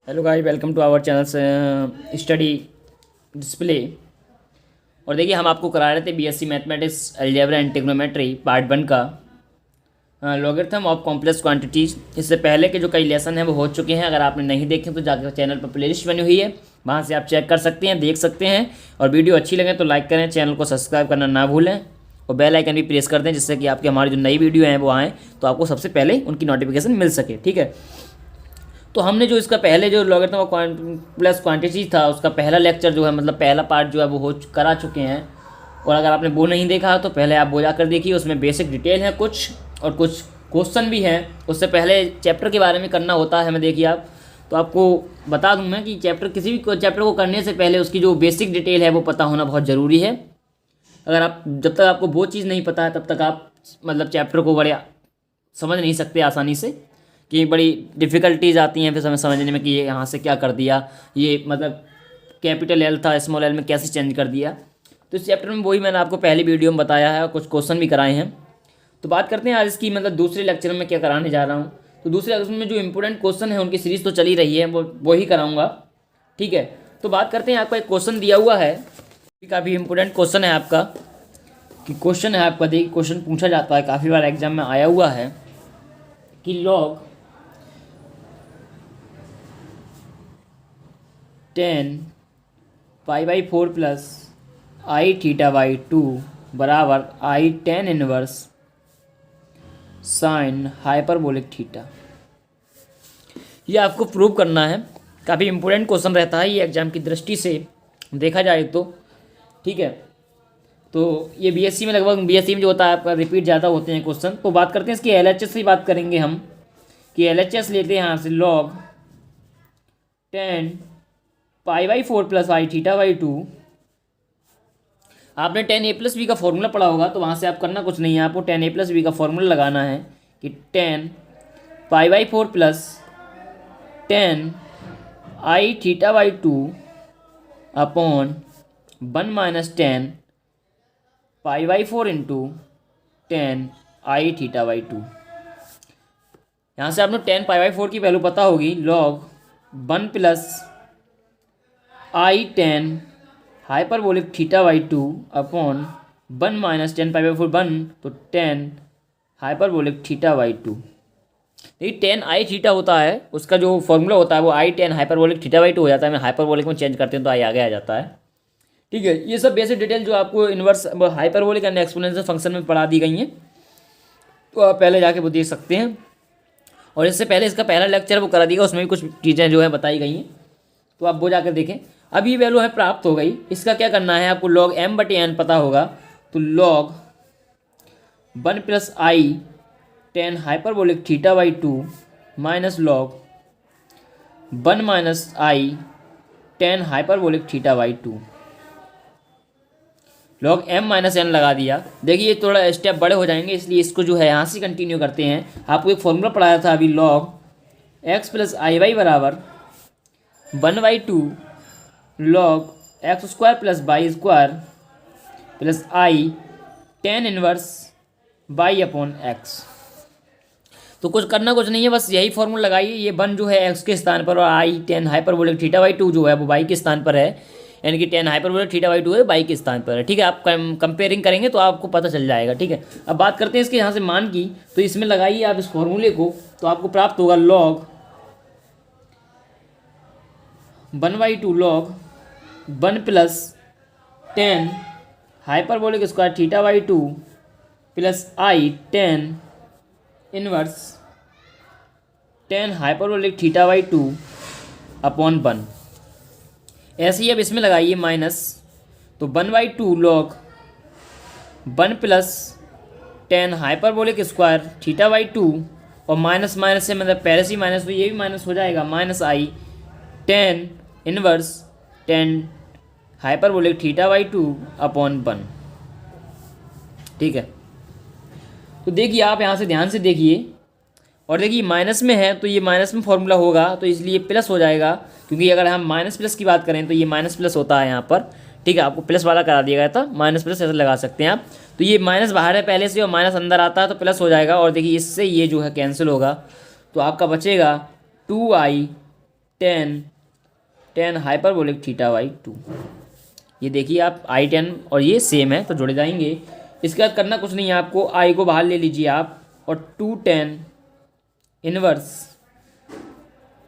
Hello guys, welcome to our channel study display. और देखिए, हम आपको करा रहे थे BSc mathematics algebra and trigonometry part 1 का लॉगरिथम ऑफ कॉम्प्लेक्स क्वांटिटीज। इससे पहले के जो कई लेसन हैं वो हो चुके हैं। अगर आपने नहीं देखे तो जाकर चैनल पर प्लेलिस्ट बनी हुई है, वहाँ से आप चेक कर सकते हैं, देख सकते हैं। और वीडियो अच्छी लगे तो लाइक करें, चैनल को सब्सक्राइब करना ना भूलें और बेल आइकन भी प्रेस कर दें, जिससे कि आपकी हमारी जो नई वीडियो हैं वो आएँ तो आपको सबसे पहले उनकी नोटिफिकेशन मिल सके। ठीक है, तो हमने जो इसका पहले जो लॉगरिथम ऑफ प्लस क्वांटिटीज था उसका पहला लेक्चर जो है, मतलब पहला पार्ट जो है वो करा चुके हैं। और अगर आपने वो नहीं देखा तो पहले आप वो जाकर देखिए, उसमें बेसिक डिटेल है कुछ और कुछ क्वेश्चन भी हैं। उससे पहले चैप्टर के बारे में करना होता है हमें। देखिए आप, तो आपको बता दूं मैं कि किसी भी चैप्टर को करने से पहले उसकी जो बेसिक डिटेल है वो पता होना बहुत ज़रूरी है। अगर आप जब तक आपको वो चीज़ नहीं पता है तब तक आप मतलब चैप्टर को बड़े समझ नहीं सकते आसानी से, कि बड़ी डिफ़िकल्टीज आती हैं फिर हमें समझने में कि ये यहाँ से क्या कर दिया, ये मतलब कैपिटल एल था स्मॉल एल में कैसे चेंज कर दिया। तो इस चैप्टर में वही मैंने आपको पहली वीडियो में बताया है और कुछ क्वेश्चन भी कराए हैं। तो बात करते हैं आज इसकी, मतलब दूसरे लेक्चर में क्या कराने जा रहा हूँ। तो दूसरे लेक्चर में जो इंपॉर्टेंट क्वेश्चन है उनकी सीरीज़ तो चली रही है, वो ही कराऊँगा। ठीक है, तो बात करते हैं। आपका एक क्वेश्चन दिया हुआ है, काफ़ी इंपॉर्टेंट क्वेश्चन है आपका, कि क्वेश्चन है आपका, देखिए क्वेश्चन पूछा जाता है, काफ़ी बार एग्जाम में आया हुआ है कि log 10 π/4 plus i theta by 2 बराबर i tan inverse sine hyperbolic theta. ये आपको प्रूव करना है। काफ़ी इंपॉर्टेंट क्वेश्चन रहता है ये एग्जाम की दृष्टि से देखा जाए तो। ठीक है, तो ये बीएससी में लगभग, बीएससी में जो होता है आपका रिपीट ज़्यादा होते हैं क्वेश्चन। तो बात करते हैं इसकी एलएचएस की बात करेंगे हम, कि एलएचएस लेते हैं यहाँ से log 10 π/4 plus i theta by 2। आपने 10a+b का फॉर्मूला पढ़ा होगा, तो वहाँ से आप करना कुछ नहीं है, आपको 10a+b का फॉर्मूला लगाना है कि 10 π/4 plus 10 i theta by 2 upon 1 minus 10 π/4 into 10 i theta by 2। यहाँ से आपने 10 π/4 की वैल्यू पता होगी, log 1 plus i tan hyperbolic theta by 2 upon 1 minus 10 π/4 1, तो 10 हाइपरबोलिक थीटा बाई 2। देखिए 10 आई थीटा होता है, उसका जो फॉर्मूला होता है वो आई 10 हाइपरबोलिक थीटा बाई 2 हो जाता है। मैं हाइपरबोलिक में चेंज करते हैं तो आई आगे आ जाता है। ठीक है, ये सब बेसिक डिटेल जो आपको inverse hyperbolic and exponential function में पढ़ा दी गई हैं, तो आप पहले जाके वो देख सकते हैं। और इससे पहले इसका पहला लेक्चर वो करा दिया, उसमें भी कुछ चीज़ें जो है बताई गई हैं, तो आप वो जाकर देखें। अब ये वैल्यू है प्राप्त हो गई, इसका क्या करना है आपको, log m/n पता होगा, तो log 1 plus I 10 hyperbolic theta by 2 minus log 1 minus I 10 hyperbolic theta by 2। log m-n लगा दिया। देखिए ये थोड़ा स्टेप बड़े हो जाएंगे, इसलिए इसको जो है यहाँ से कंटिन्यू करते हैं। आपको एक फॉर्मूला पढ़ाया था अभी, log x plus i Y बराबर 1/2 log x square plus y square plus i tan inverse by upon x. तो कुछ करना कुछ नहीं है, बस यही फॉर्मूला लगाइए। ये 1 जो है x के स्थान पर और आई 10 हाइपरबोलिक थीटा बाई 2 जो है वो y के स्थान पर है, यानी कि 10 हाइपरबोलिक थीटा बाई 2 है y के स्थान पर है। ठीक है, आप कंपेयरिंग करेंगे तो आपको पता चल जाएगा। ठीक है, अब बात करते हैं इसके यहाँ से मान की, तो इसमें लगाइए आप इस फॉर्मूले को, तो आपको प्राप्त होगा log 1/2 log 1 plus 10 hyperbolic square theta by 2 plus I 10 inverse 10 hyperbolic theta by 2 upon 1। ऐसे ही अब इसमें लगाइए माइनस, तो 1/2 log 1 plus 10 hyperbolic square theta by 2, और माइनस माइनस से मतलब पहले से ही माइनस, तो ये भी माइनस हो जाएगा, minus I 10 inverse 10 hyperbolic theta by 2 upon 1। ठीक है, तो देखिए आप यहाँ से ध्यान से देखिए, और देखिए माइनस में है तो ये माइनस में फॉर्मूला होगा, तो इसलिए प्लस हो जाएगा, क्योंकि अगर हम माइनस प्लस की बात करें तो ये माइनस प्लस होता है यहाँ पर। ठीक है, आपको प्लस वाला करा दिया गया था, माइनस प्लस ऐसे लगा सकते हैं आप। तो ये माइनस बाहर है पहले से और माइनस अंदर आता है तो प्लस हो जाएगा, और देखिए इससे ये जो है कैंसिल होगा, तो आपका बचेगा 2i tan hyperbolic theta by 2। ये देखिए आप I10 और ये सेम है तो जुड़ जाएंगे। इसके बाद करना कुछ नहीं है आपको, आई को बाहर ले लीजिए आप और 2 tan inverse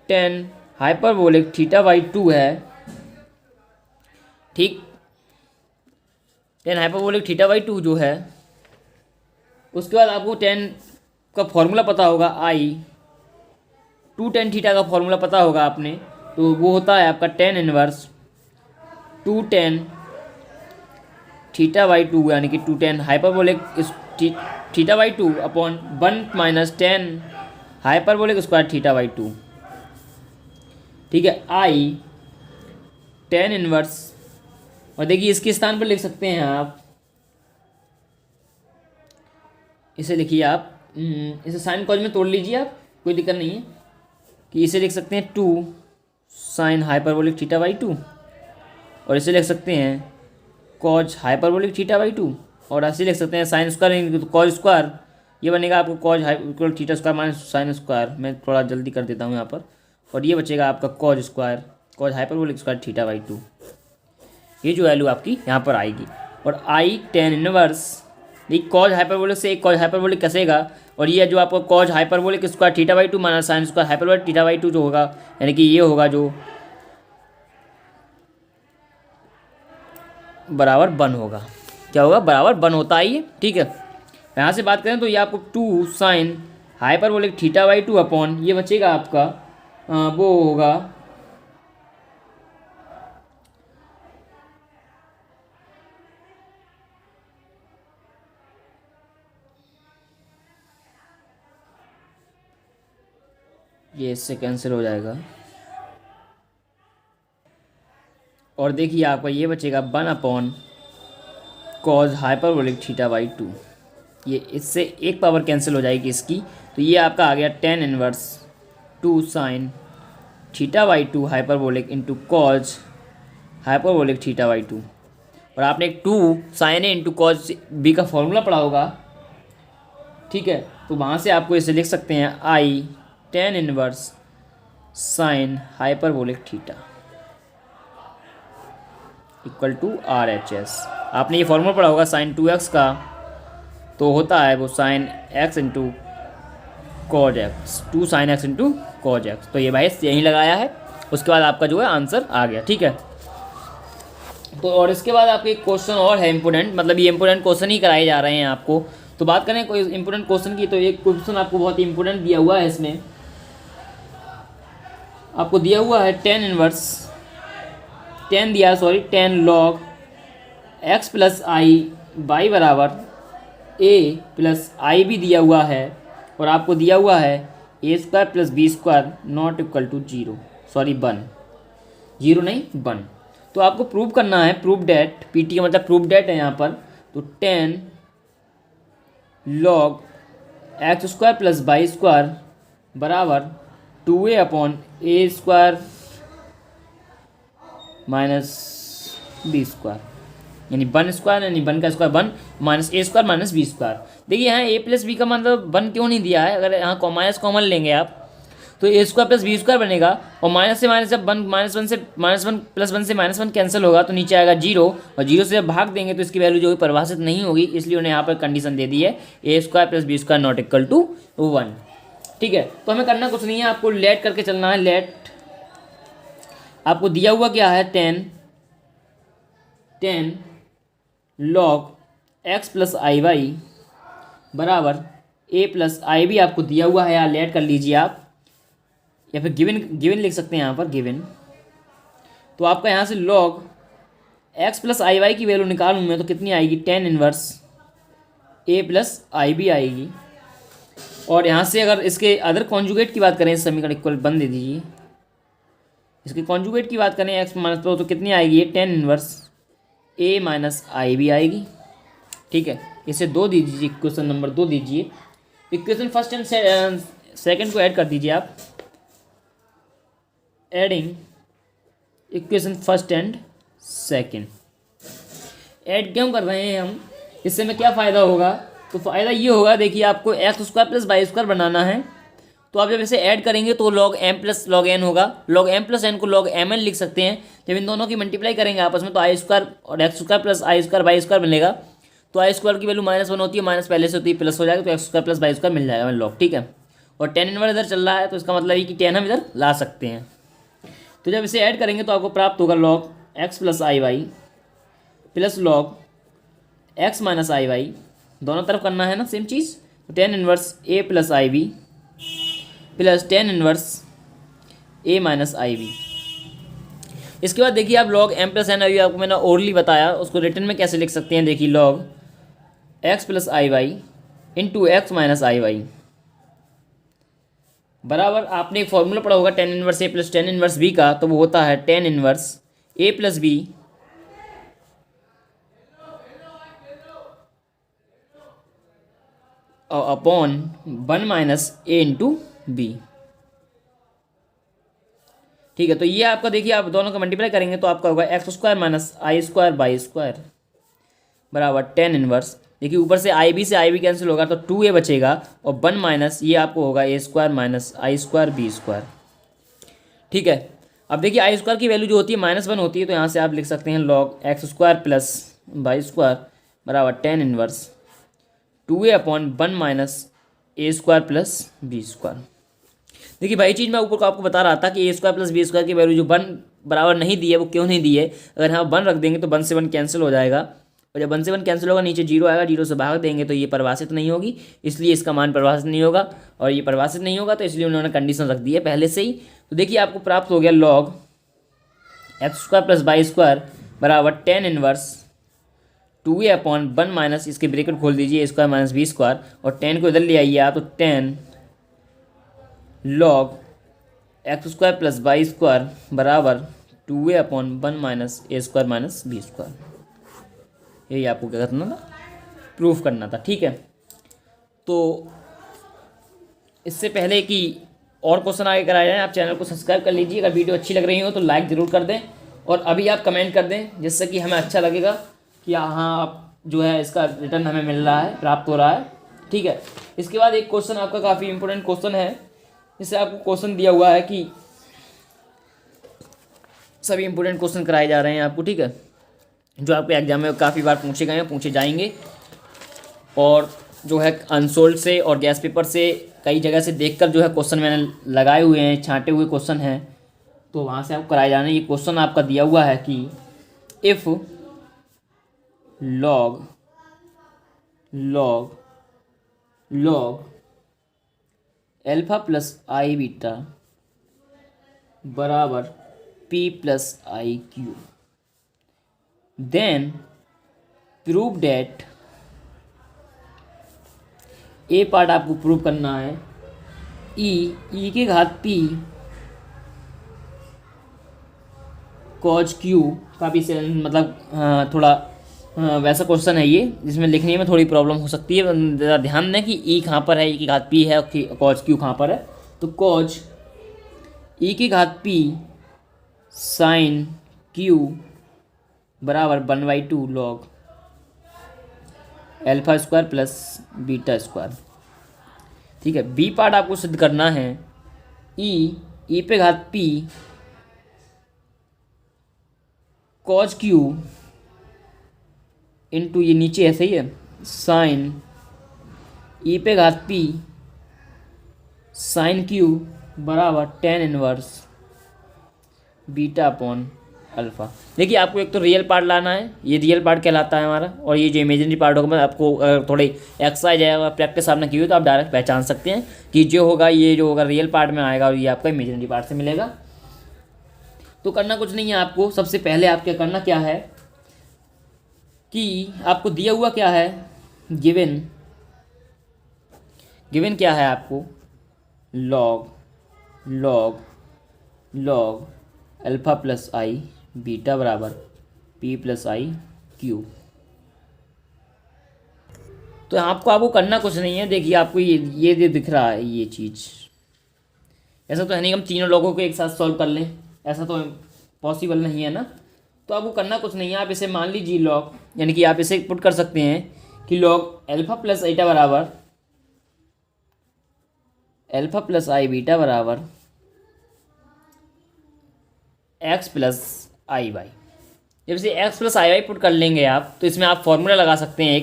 10 hyperbolic theta by 2 है, ठीक। 10 हाइपरबोलिक थीटा बाई 2 जो है, उसके बाद आपको 10 का फॉर्मूला पता होगा, आई 2 टेन थीटा का फॉर्मूला पता होगा आपने, तो वो होता है आपका 10 इनवर्स 2 टेन थीटा बाई 2, यानी कि 2 tan hyperbolic theta by 2 upon 1 minus 10 hyperbolic square theta by 2, ठीक है। आई 10 इनवर्स, और देखिए इसके स्थान पर लिख सकते हैं आप, इसे लिखिए आप, इसे साइन कॉज में तोड़ लीजिए आप, कोई दिक्कत नहीं है, कि इसे लिख सकते हैं 2 साइन हाइपरबोलिक थीटा बाई 2, और इसे लिख सकते हैं कॉज हाइपरबोलिक थीटा बाई 2, और ऐसे लिख सकते हैं साइन स्क्वायर कॉज स्क्वायर, ये बनेगा आपको cos hyperbolic theta square minus sine square. मैं थोड़ा जल्दी कर देता हूँ यहाँ पर, और ये बचेगा आपका cause square cos hyperbolic square theta by 2। ये जो वैल्यू आपकी यहाँ पर आएगी। और आई 10 इनवर्स, ये कॉज हाइपरबोलिक से एक कॉज हाइपरबोलिक कसेगा, और ये जो आपको cos hyperbolic square theta by 2 minus sine square hyperbolic theta by 2 जो होगा, यानी कि ये होगा जो बराबर 1 होगा। क्या होगा? बराबर 1 होता है ये, ठीक है। यहाँ से बात करें तो ये आपको 2 sign hyperbolic theta by 2 upon ये बचेगा आपका वो होगा ये, इससे कैंसिल हो जाएगा, और देखिए आपका ये बचेगा 1 upon cos hyperbolic theta by 2। ये इससे एक पावर कैंसिल हो जाएगी इसकी, तो ये आपका आ गया 10 inverse 2 sine theta by 2 hyperbolic into cos hyperbolic theta by 2। और आपने एक 2 साइन ए इंटू कॉज बी का फॉर्मूला पढ़ा होगा, ठीक है। तो वहाँ से आपको इसे लिख सकते हैं I 10 inverse sine hyperbolic theta equal to R H S. आपने ये फॉर्मूला पढ़ा होगा साइन 2x का, तो होता है वो sine x into cos X, 2 sine x into cos X. तो ये भाई यहीं लगाया है, उसके बाद आपका जो है आंसर आ गया, ठीक है। तो और इसके बाद आपके एक क्वेश्चन और है इंपोर्टेंट, मतलब ये इंपोर्टेंट क्वेश्चन ही कराए जा रहे हैं आपको। तो बात करें कोई इंपोर्टेंट क्वेश्चन की, तो एक क्वेश्चन आपको बहुत ही इंपोर्टेंट दिया हुआ है। इसमें आपको दिया हुआ है 10 inverse 10 log x plus I by बराबर a प्लस आई भी दिया हुआ है, और आपको दिया हुआ है a square plus B square not equal to 0, sorry 1, 0 नहीं 1। तो आपको प्रूव करना है, प्रूव डेट, पीटी का मतलब प्रूव डेट है यहाँ पर। तो 10 log x square plus y square बराबर 2a अपॉन ए स्क्वायर माइनस बी स्क्वायर, यानी 1 स्क्वायर, यानी 1 का square 1 minus a square minus b square. देखिए यहाँ ए प्लस बी का मतलब 1 क्यों नहीं दिया है, अगर यहाँ माइनस कॉमन लेंगे आप तो ए स्क्वायर प्लस बी स्क्वायर बनेगा, और माइनस से माइनस जब 1 -1 से -1 प्लस 1 से -1 कैंसिल होगा तो नीचे आएगा 0, और 0 से जब भाग देंगे तो इसकी वैल्यू जो है परिभाषित नहीं होगी, इसलिए उन्हें यहाँ पर कंडीशन दे दी है a square plus B square not equal to 1, ठीक है। तो हमें करना कुछ नहीं है, आपको लेट करके चलना है। लेट आपको दिया हुआ क्या है 10 log x plus i Y बराबर ए प्लस आई भी आपको दिया हुआ है, यहाँ लेट कर लीजिए आप, या फिर गिवन लिख सकते हैं यहाँ पर गिवन। तो आपका यहाँ से log x plus i Y की वैल्यू निकालूँ मैं तो कितनी आएगी 10 इनवर्स ए प्लस आई भी आएगी। और यहाँ से अगर इसके अदर कॉन्जुगेट की बात करें, इस समीकरण इक्वल 1 दे दीजिए, इसके कॉन्जुगेट की बात करें एक्स माइनस तो कितनी आएगी 10 इनवर्स ए माइनस आई भी आएगी, ठीक है। इसे 2 दीजिए, इक्वेशन नंबर 2 दीजिए। इक्वेशन फर्स्ट एंड सेकंड को ऐड कर दीजिए आप, adding equation first and second. Add क्यों कर रहे हैं हम, इससे में क्या फ़ायदा होगा? तो फ़ायदा ये होगा, देखिए आपको x square plus y square बनाना है, तो आप जब इसे ऐड करेंगे तो log m plus log n होगा। लॉग एम प्लस एन को लॉग एम एन लिख सकते हैं। जब इन दोनों की मल्टीप्लाई करेंगे आपस में तो आई स्क्वायर और x square plus I square by square मिलेगा। तो आई स्क्वायर की वैल्यू -1 होती है, माइनस पहले से होती है, प्लस हो जाएगा, तो x square plus y square मिल जाएगा लॉग, ठीक है। और टेन इनवर्स इधर चल रहा है तो इसका मतलब है कि टेन हम इधर ला सकते हैं। तो जब इसे ऐड करेंगे तो आपको प्राप्त होगा log x plus i y plus log x minus i y, दोनों तरफ करना है ना सेम चीज़। तो tan inverse a plus i b plus tan inverse a minus i b. इसके बाद देखिए आप लॉग एम प्लस एन, अभी आपको मैंने ओरली बताया, उसको रिटर्न में कैसे लिख सकते हैं। देखिए log x plus i Y into x minus i Y बराबर, आपने एक फॉर्मूला पढ़ा होगा ten inverse a plus tan inverse B का, तो वो होता है tan inverse a plus B upon 1 minus A into B, ठीक है। तो ये आपका देखिए आप दोनों का मल्टीप्लाई करेंगे तो आपका होगा x square minus I square by square बराबर टेन इनवर्स, देखिए ऊपर से आई बी से आई बी कैंसिल होगा तो 2a बचेगा और 1 माइनस ये आपको होगा ए स्क्वायर माइनस आई स्क्वायर बी स्क्वायर, ठीक है। अब देखिए आई स्क्वायर की वैल्यू जो होती है -1 होती है, तो यहाँ से आप लिख सकते हैं log x square plus y square बराबर tan inverse 2a upon 1 minus a square plus B square. देखिए भाई चीज़ मैं ऊपर को आपको बता रहा था कि ए स्क्वायर प्लस बी स्क्वायर की वैल्यू जो 1 बराबर नहीं दी है वो क्यों नहीं दी है। अगर हम 1 रख देंगे तो 1 से 1 कैंसिल हो जाएगा, और जब 1 से 1 कैंसिल होगा नीचे 0 आएगा, 0 से भाग देंगे तो ये परिभाषित नहीं होगी, इसलिए इसका मान परिभाषित नहीं होगा, और ये परिभाषित नहीं होगा तो इसलिए उन्होंने कंडीशन रख दी है पहले से ही। तो देखिए आपको प्राप्त हो गया log x square plus y square बराबर tan inverse 2a upon 1 minus, इसके ब्रैकेट खोल दीजिए, a square minus b square, और 10 को इधर ले आइए आप, तो 10 log x square plus y square बराबर 2a upon 1 minus a square minus b square. यही आपको क्या करना था, प्रूफ करना था, ठीक है। तो इससे पहले कि और क्वेश्चन आगे कराए जाएँ, आप चैनल को सब्सक्राइब कर लीजिए। अगर वीडियो अच्छी लग रही हो तो लाइक ज़रूर कर दें, और अभी आप कमेंट कर दें, जिससे कि हमें अच्छा लगेगा कि हाँ आप जो है इसका रिटर्न हमें मिल रहा है, प्राप्त हो रहा है, ठीक है। इसके बाद एक क्वेश्चन आपका काफ़ी इंपॉर्टेंट क्वेश्चन है, जिससे आपको क्वेश्चन दिया हुआ है कि सभी इंपॉर्टेंट क्वेश्चन कराए जा रहे हैं आपको, ठीक है, जो आपके एग्जाम में काफ़ी बार पूछे गए हैं, पूछे जाएंगे, और जो है अनसोल्ड से और गैस पेपर से कई जगह से देखकर जो है क्वेश्चन मैंने लगाए हुए हैं, छांटे हुए क्वेश्चन हैं, तो वहाँ से आपको कराए जाने। ये क्वेश्चन आपका दिया हुआ है कि if log alpha plus i beta बराबर p plus i q, then prove that, a part आपको प्रूव करना है, ई के घात पी कॉज क्यू, काफ़ी से मतलब थोड़ा वैसा क्वेश्चन है ये, जिसमें लिखने में थोड़ी प्रॉब्लम हो सकती है। ज़रा ध्यान दें कि ई कहाँ पर है, ई की घात पी है, और कॉज क्यू कहाँ पर है। तो कॉज ई की घात पी साइन क्यू बराबर 1/2 log alpha square plus beta square, ठीक है। बी पार्ट आपको सिद्ध करना है, ई पे घात पी कॉज क्यू इंटू, ये नीचे है सही है, साइन ई पे घात पी साइन क्यू बराबर tan inverse beta upon alpha. देखिए आपको एक तो रियल पार्ट लाना है, ये रियल पार्ट कहलाता है हमारा, और ये जो इमेजिनरी पार्ट होगा, मैं आपको थोड़ी एक्सरसाइज है प्रैक्टिस आपने की हुई तो आप डायरेक्ट पहचान सकते हैं कि जो होगा ये जो होगा रियल पार्ट में आएगा, और ये आपका इमेजिनरी पार्ट से मिलेगा। तो करना कुछ नहीं है आपको, सबसे पहले आपके करना क्या है कि आपको दिया हुआ क्या है, गिवन क्या है आपको, log alpha plus i beta बराबर पी प्लस आई क्यू। तो आपको करना कुछ नहीं है। देखिए आपको ये दिख रहा है ये चीज़, ऐसा तो है नहीं हम तीनों लोगों को एक साथ सॉल्व कर लें, ऐसा तो पॉसिबल नहीं है ना। तो आपको करना कुछ नहीं है, आप इसे मान लीजिए लॉग, यानी कि आप इसे पुट कर सकते हैं कि लॉग अल्फ़ा प्लस ईटा बराबर अल्फा प्लस आई बीटा बराबर एक्स प्लस आई वाई। जब इसे x plus i Y put कर लेंगे आप, तो इसमें आप फॉर्मूला लगा सकते हैं।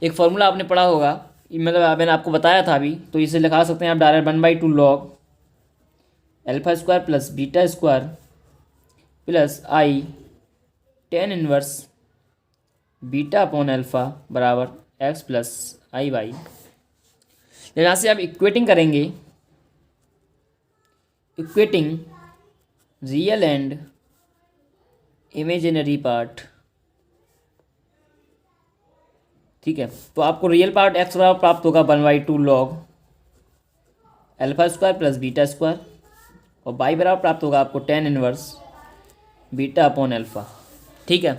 एक फार्मूला आपने पढ़ा होगा, मतलब मैंने आपको बताया था अभी, तो इसे लिखा सकते हैं आप direct 1/2 log alpha square plus beta square plus i tan inverse beta upon alpha बराबर एक्स प्लस आई वाई। यहाँ से आप इक्वेटिंग करेंगे, equating real and imaginary part, ठीक है। तो आपको रियल पार्ट एक्स बराबर प्राप्त होगा 1/2 log alpha square plus beta square, और बाई बराबर प्राप्त होगा आपको ten inverse beta upon alpha, ठीक है।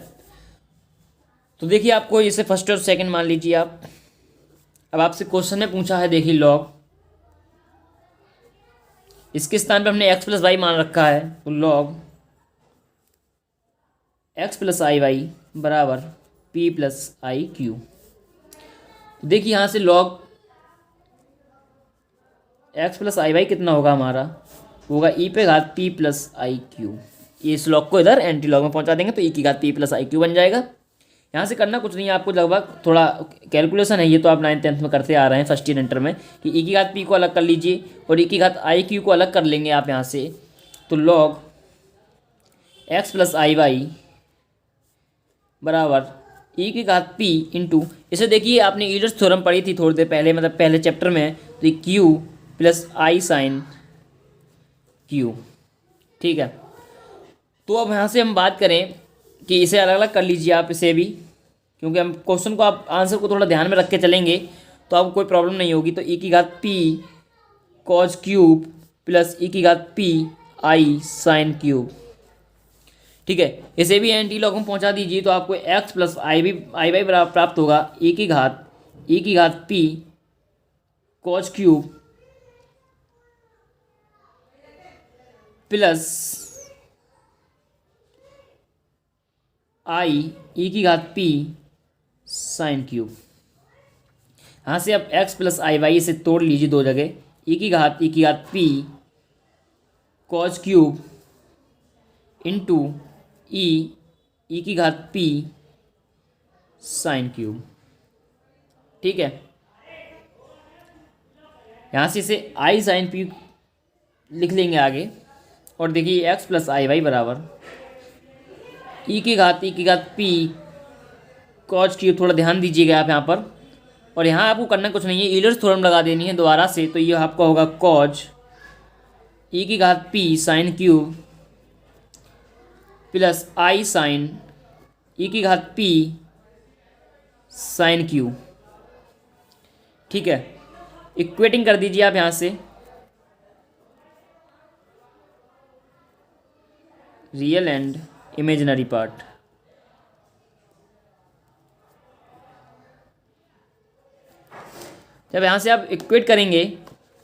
तो देखिए आपको इसे फर्स्ट और सेकंड मान लीजिए आप। अब आपसे क्वेश्चन में पूछा है, देखिए लॉग, इसके स्थान पर हमने एक्स प्लस वाई मान रखा है, तो log x plus i Y बराबर पी प्लस आई क्यू। तो देखिए यहाँ से log x plus i Y कितना होगा हमारा, होगा ई पे घात पी प्लस आई क्यू। ये इस लॉग को इधर एंटी लॉग में पहुंचा देंगे तो ई की घात पी प्लस आई क्यू बन जाएगा। यहाँ से करना कुछ नहीं है आपको, लगभग थोड़ा कैलकुलेशन है, ये तो आप 9th-10th में करते आ रहे हैं फर्स्ट ईयर इंटर में, कि ई की घात पी को अलग कर लीजिए और ई की घात आई क्यू को अलग कर लेंगे आप यहाँ से। तो log x plus i Y बराबर ई की घात पी इंटू, इसे देखिए आपने यूलर्स थ्योरम पढ़ी थी थोड़ी देर पहले, मतलब पहले चैप्टर में, तो ये क्यू प्लस आई साइन क्यू, ठीक है। तो अब यहाँ से हम बात करें कि इसे अलग अलग कर लीजिए आप इसे भी, क्योंकि हम क्वेश्चन को आप आंसर को थोड़ा ध्यान में रख के चलेंगे तो आपको कोई प्रॉब्लम नहीं होगी। तो ई की घात पी कॉज क्यूब प्लस ई की घात पी आई साइन क्यूब, ठीक है। इसे भी एंटी लॉग में पहुंचा दीजिए तो आपको एक्स प्लस आई वाई बराबर प्राप्त होगा ई की घात पी कॉज क्यूब प्लस आई ई की घात पी साइन क्यूब। यहाँ से आप एक्स प्लस आई वाई इसे तोड़ लीजिए दो जगह, ई की घात पी कॉज क्यूब इंटू ई की घात पी साइन क्यूब, ठीक है। यहाँ से इसे आई साइन पी लिख लेंगे आगे, और देखिए एक्स प्लस आई वाई बराबर ई की घात पी कॉज क्यूब, थोड़ा ध्यान दीजिएगा आप यहाँ पर, और यहाँ आपको करना कुछ नहीं है, यूलर्स थ्योरम लगा देनी है दोबारा से। तो ये आपका होगा कॉज ई की घात पी साइन क्यूब प्लस आई साइन ई की घात पी साइन क्यूब, ठीक है। इक्वेटिंग कर दीजिए आप यहाँ से, रियल एंड इमेजिनरी पार्ट, जब यहाँ से आप इक्वेट करेंगे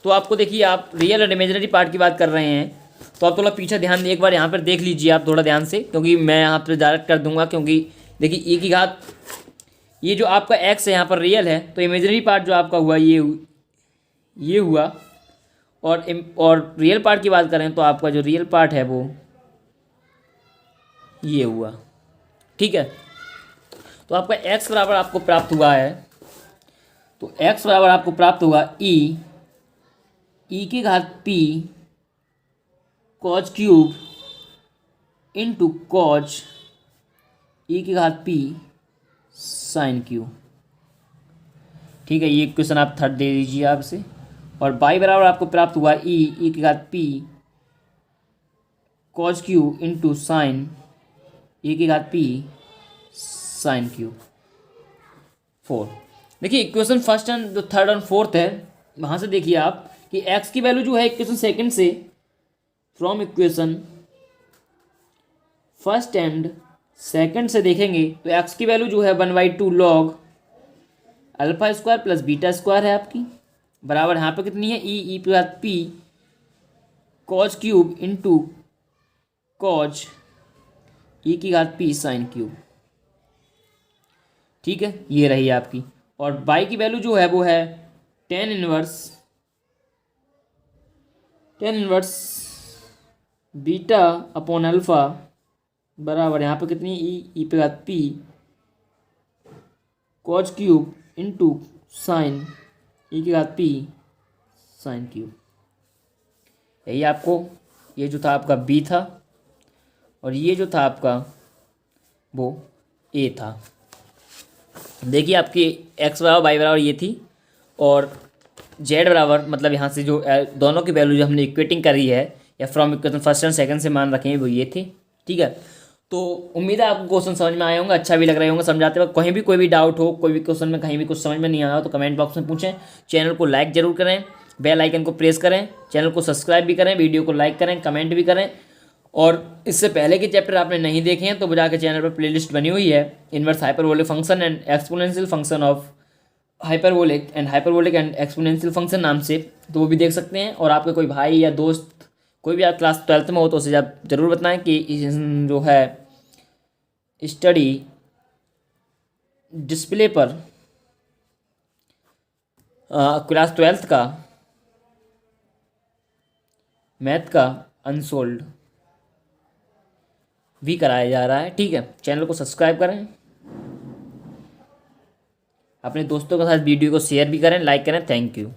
तो आपको देखिए, आप रियल और इमेजिनरी पार्ट की बात कर रहे हैं तो आप थोड़ा पीछे ध्यान एक बार यहाँ पर देख लीजिए आप थोड़ा ध्यान से, क्योंकि मैं यहाँ पर डायरेक्ट कर दूंगा। क्योंकि देखिए ई की घात, ये जो आपका एक्स है यहाँ पर रियल है, तो इमेजिनरी पार्ट जो आपका हुआ ये हुआ, और रियल पार्ट की बात करें तो आपका जो रियल पार्ट है वो ये हुआ, ठीक है। तो आपका x बराबर आपको प्राप्त हुआ है, तो x बराबर आपको प्राप्त हुआ ई की घात p cos cube into cos e की घात p साइन क्यूब, ठीक है। ये क्वेश्चन आप थर्ड दे दीजिए आपसे, और y बराबर आपको प्राप्त हुआ ई की घात p cos cube into sine e की घात p साइन क्यूब 4। देखिए इक्वेशन फर्स्ट एंड जो थर्ड और फोर्थ है, वहाँ से देखिए आप कि x की वैल्यू जो है इक्वेशन सेकंड से, from equation first and second से देखेंगे तो x की वैल्यू जो है 1/2 log alpha square plus beta square है आपकी, बराबर यहाँ पर कितनी है e plus p cos cube into cos e की घात पी साइन क्यूब, ठीक है। ये रही आपकी, और y की वैल्यू जो है वो है tan inverse tan inverse beta upon alpha बराबर यहाँ पे कितनी ई पे घात p cos cube into sine e की घात पी साइन क्यूब। यही आपको, ये जो था आपका बी था और ये जो था आपका वो ए था। देखिए आपकी एक्स बराबर वाई बराबर ये थी और जेड बराबर मतलब यहाँ से जो दोनों की वैल्यू जो हमने इक्वेटिंग करी है या from equation first and second से मान रखे हैं वो ये थे। ठीक है, तो उम्मीद है आपको क्वेश्चन समझ में आए होंगे, अच्छा भी लग रहे होंगे समझाते वक्त। कहीं भी कोई भी डाउट हो, कोई भी क्वेश्चन में कहीं भी कुछ समझ में नहीं आया हो तो कमेंट बॉक्स में पूछें। चैनल को लाइक जरूर करें, बेल आइकन को प्रेस करें, चैनल को सब्सक्राइब भी करें, वीडियो को लाइक करें, कमेंट भी करें। और इससे पहले के चैप्टर आपने नहीं देखे हैं तो बजा के चैनल पर प्लेलिस्ट बनी हुई है, inverse hyperbolic function and exponential function of hyperbolic and exponential function नाम से, तो वो भी देख सकते हैं। और आपके कोई भाई या दोस्त कोई भी आप क्लास 12th में हो तो उसे आप ज़रूर बताएं कि जो है स्टडी डिस्प्ले पर क्लास 12th का मैथ का अनसोल्ड भी कराया जा रहा है। ठीक है, चैनल को सब्सक्राइब करें, अपने दोस्तों के साथ वीडियो को शेयर भी करें, लाइक करें। Thank you.